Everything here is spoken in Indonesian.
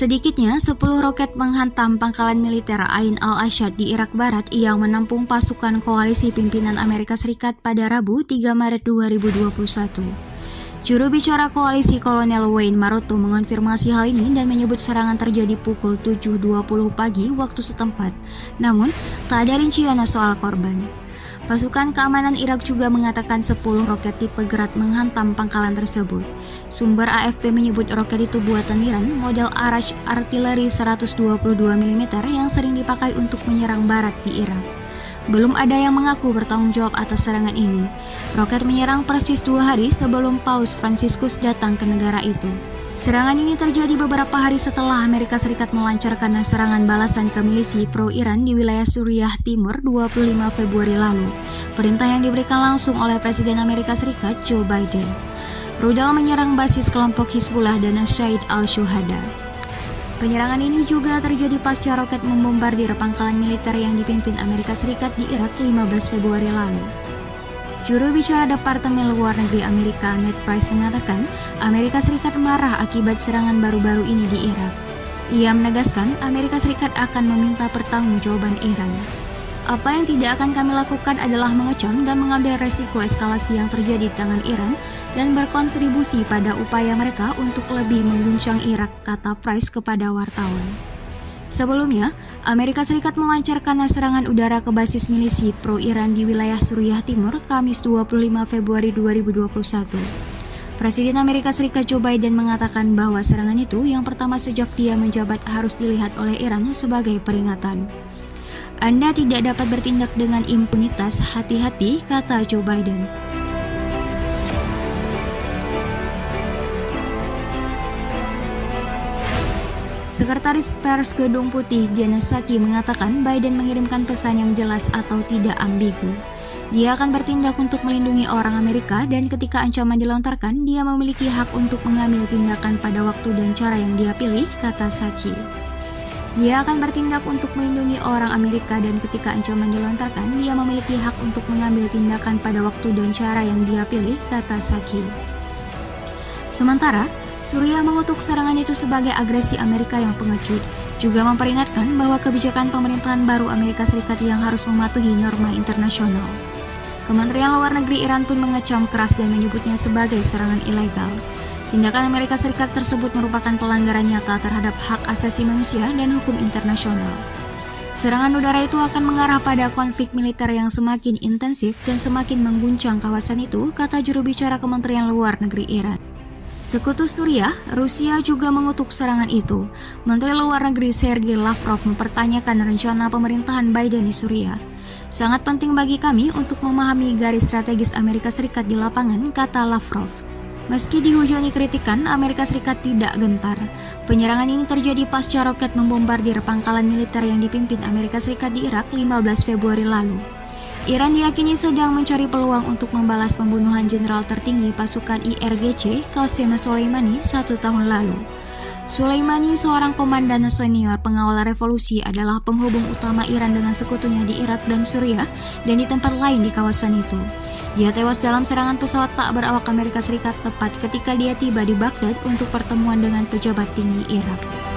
Sedikitnya 10 roket menghantam pangkalan militer Ain al-Ashad di Irak Barat yang menampung pasukan koalisi pimpinan Amerika Serikat pada Rabu 3 Maret 2021. Juru bicara koalisi Kolonel Wayne Maroto mengonfirmasi hal ini dan menyebut serangan terjadi pukul 7.20 pagi waktu setempat, namun tak ada rincian soal korban. Pasukan keamanan Irak juga mengatakan 10 roket tipe Grad menghantam pangkalan tersebut. Sumber AFP menyebut roket itu buatan Iran model Arash artileri 122 mm yang sering dipakai untuk menyerang barat di Irak. Belum ada yang mengaku bertanggung jawab atas serangan ini. Roket menyerang persis 2 hari sebelum Paus Franciscus datang ke negara itu. Serangan ini terjadi beberapa hari setelah Amerika Serikat melancarkan serangan balasan ke milisi pro-Iran di wilayah Suriah Timur 25 Februari lalu. Perintah yang diberikan langsung oleh Presiden Amerika Serikat Joe Biden. Rudal menyerang basis kelompok Hizbullah dan Syahid al-Syuhada. Penyerangan ini juga terjadi pasca roket membombardir pangkalan militer yang dipimpin Amerika Serikat di Irak 15 Februari lalu. Juru bicara Departemen Luar Negeri Amerika Ned Price mengatakan Amerika Serikat marah akibat serangan baru-baru ini di Irak. Ia menegaskan Amerika Serikat akan meminta pertanggungjawaban Iran. Apa yang tidak akan kami lakukan adalah mengecam dan mengambil resiko eskalasi yang terjadi di tangan Iran dan berkontribusi pada upaya mereka untuk lebih mengguncang Irak, kata Price kepada wartawan. Sebelumnya, Amerika Serikat melancarkan serangan udara ke basis milisi pro-Iran di wilayah Suriah Timur Kamis 25 Februari 2021. Presiden Amerika Serikat Joe Biden mengatakan bahwa serangan itu yang pertama sejak dia menjabat harus dilihat oleh Iran sebagai peringatan. Anda tidak dapat bertindak dengan impunitas, hati-hati, kata Joe Biden. Sekretaris Pers Gedung Putih Jen Psaki mengatakan Biden mengirimkan pesan yang jelas atau tidak ambigu. Dia akan bertindak untuk melindungi orang Amerika dan ketika ancaman dilontarkan, dia memiliki hak untuk mengambil tindakan pada waktu dan cara yang dia pilih, kata Psaki. Dia akan bertindak untuk melindungi orang Amerika dan ketika ancaman dilontarkan, dia memiliki hak untuk mengambil tindakan pada waktu dan cara yang dia pilih, kata Psaki. Sementara, Suriah mengutuk serangan itu sebagai agresi Amerika yang pengecut, juga memperingatkan bahwa kebijakan pemerintahan baru Amerika Serikat yang harus mematuhi norma internasional. Kementerian Luar Negeri Iran pun mengecam keras dan menyebutnya sebagai serangan ilegal. Tindakan Amerika Serikat tersebut merupakan pelanggaran nyata terhadap hak asasi manusia dan hukum internasional. Serangan udara itu akan mengarah pada konflik militer yang semakin intensif dan semakin mengguncang kawasan itu, kata juru bicara Kementerian Luar Negeri Iran. Sekutu Suriah, Rusia juga mengutuk serangan itu. Menteri Luar Negeri Sergei Lavrov mempertanyakan rencana pemerintahan Biden di Suriah. Sangat penting bagi kami untuk memahami garis strategis Amerika Serikat di lapangan, kata Lavrov. Meski dihujani kritikan, Amerika Serikat tidak gentar. Penyerangan ini terjadi pasca roket membombardir pangkalan militer yang dipimpin Amerika Serikat di Irak 15 Februari lalu. Iran diyakini sedang mencari peluang untuk membalas pembunuhan jenderal tertinggi pasukan IRGC, Qasem Soleimani, 1 tahun lalu. Soleimani, seorang komandan senior pengawal revolusi, adalah penghubung utama Iran dengan sekutunya di Irak dan Suriah dan di tempat lain di kawasan itu. Dia tewas dalam serangan pesawat tak berawak Amerika Serikat tepat ketika dia tiba di Baghdad untuk pertemuan dengan pejabat tinggi Irak.